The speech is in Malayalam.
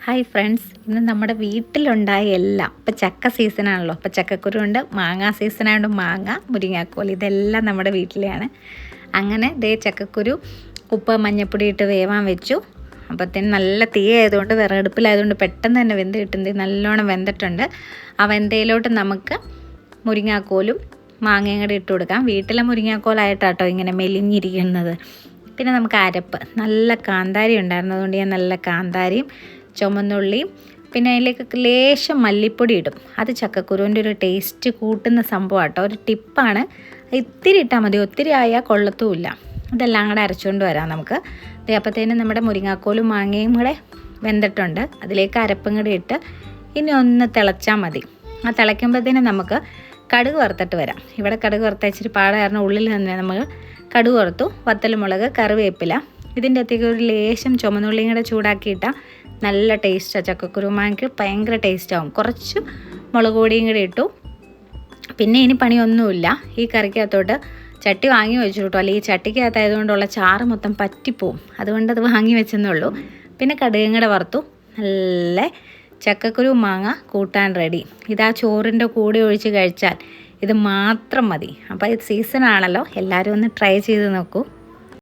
ഹായ് ഫ്രണ്ട്സ്, ഇന്ന് നമ്മുടെ വീട്ടിലുണ്ടായ എല്ലാം ഇപ്പോൾ ചക്ക സീസണാണല്ലോ. അപ്പോൾ ചക്കക്കുരു ഉണ്ട്, മാങ്ങ സീസണായതുകൊണ്ട് മാങ്ങ, മുരിങ്ങാക്കോൽ ഇതെല്ലാം നമ്മുടെ വീട്ടിലെയാണ്. അങ്ങനെ ദേ ചക്കക്കുരു ഉപ്പ് മഞ്ഞൾപ്പൊടി ഇട്ട് വേവാൻ വെച്ചു. അപ്പോഴത്തേന് നല്ല തീ ആയതുകൊണ്ട് വിറകടുപ്പിലായതുകൊണ്ട് പെട്ടെന്ന് തന്നെ വെന്ത് കിട്ടുന്നത്, നല്ലോണം വെന്തിട്ടുണ്ട്. ആ വെന്തയിലോട്ട് നമുക്ക് മുരിങ്ങാക്കോലും മാങ്ങയും കൂടി ഇട്ട് കൊടുക്കാം. വീട്ടിലെ മുരിങ്ങാക്കോലായിട്ടാട്ടോ ഇങ്ങനെ മെലിഞ്ഞിരിക്കുന്നത്. പിന്നെ നമുക്ക് അരപ്പ് നല്ല കാന്താരി ഉണ്ടായിരുന്നതുകൊണ്ട് ഞാൻ നല്ല കാന്താരിയും ചുമന്നുള്ളിയും പിന്നെ അതിലേക്ക് ലേശം മല്ലിപ്പൊടി ഇടും. അത് ചക്കക്കുരുവിൻ്റെ ഒരു ടേസ്റ്റ് കൂട്ടുന്ന സംഭവം കേട്ടോ, ഒരു ടിപ്പാണ്. ഇത്തിരി ഇട്ടാൽ മതി, ഒത്തിരി ആയാൽ കൊള്ളത്തുമില്ല. ഇതെല്ലാം കൂടെ അരച്ചുകൊണ്ട് വരാം നമുക്ക്. അപ്പോഴത്തേനും നമ്മുടെ മുരിങ്ങാക്കോലും മാങ്ങയും കൂടെ വെന്തിട്ടുണ്ട്. അതിലേക്ക് അരപ്പും കൂടെ ഇട്ട് ഇനി ഒന്ന് തിളച്ചാൽ മതി. ആ തിളയ്ക്കുമ്പോഴത്തേനും നമുക്ക് കടുക് വറുത്തിട്ട് വരാം. ഇവിടെ കടുക് വറുത്ത ഇച്ചിരി പാടായിരുന്നു, ഉള്ളിൽ തന്നെ നമ്മൾ കടുക് വറുത്തു. വത്തൽമുളക്, കറിവേപ്പില, ഇതിൻ്റെ അകത്തേക്ക് ഒരു ലേശം ചുമന്നുള്ളിയും കൂടെ ചൂടാക്കിയിട്ടാൽ നല്ല ടേസ്റ്റാണ്. ചക്കക്കുരു മാങ്ങയ്ക്ക് ഭയങ്കര ടേസ്റ്റാവും. കുറച്ച് മുളക് പൊടിയും കൂടി ഇട്ടു. പിന്നെ ഇനി പണിയൊന്നുമില്ല. ഈ കറിക്കകത്തോട്ട് ചട്ടി വാങ്ങി വെച്ചു കേട്ടോ, അല്ലെങ്കിൽ ഈ ചട്ടിക്കകത്തായതുകൊണ്ടുള്ള ചാറ് മൊത്തം പറ്റിപ്പോവും. അതുകൊണ്ട് അത് വാങ്ങി വെച്ചെന്നുള്ളൂ. പിന്നെ കടുകും കൂടെ വറുത്തു. നല്ല ചക്കക്കുരു മാങ്ങ കൂട്ടാൻ റെഡി. ഇതാ ചോറിൻ്റെ കൂടെ ഒഴിച്ച് കഴിച്ചാൽ ഇത് മാത്രം മതി. അപ്പോൾ ഇത് സീസണാണല്ലോ, എല്ലാവരും ഒന്ന് ട്രൈ ചെയ്ത് നോക്കൂ.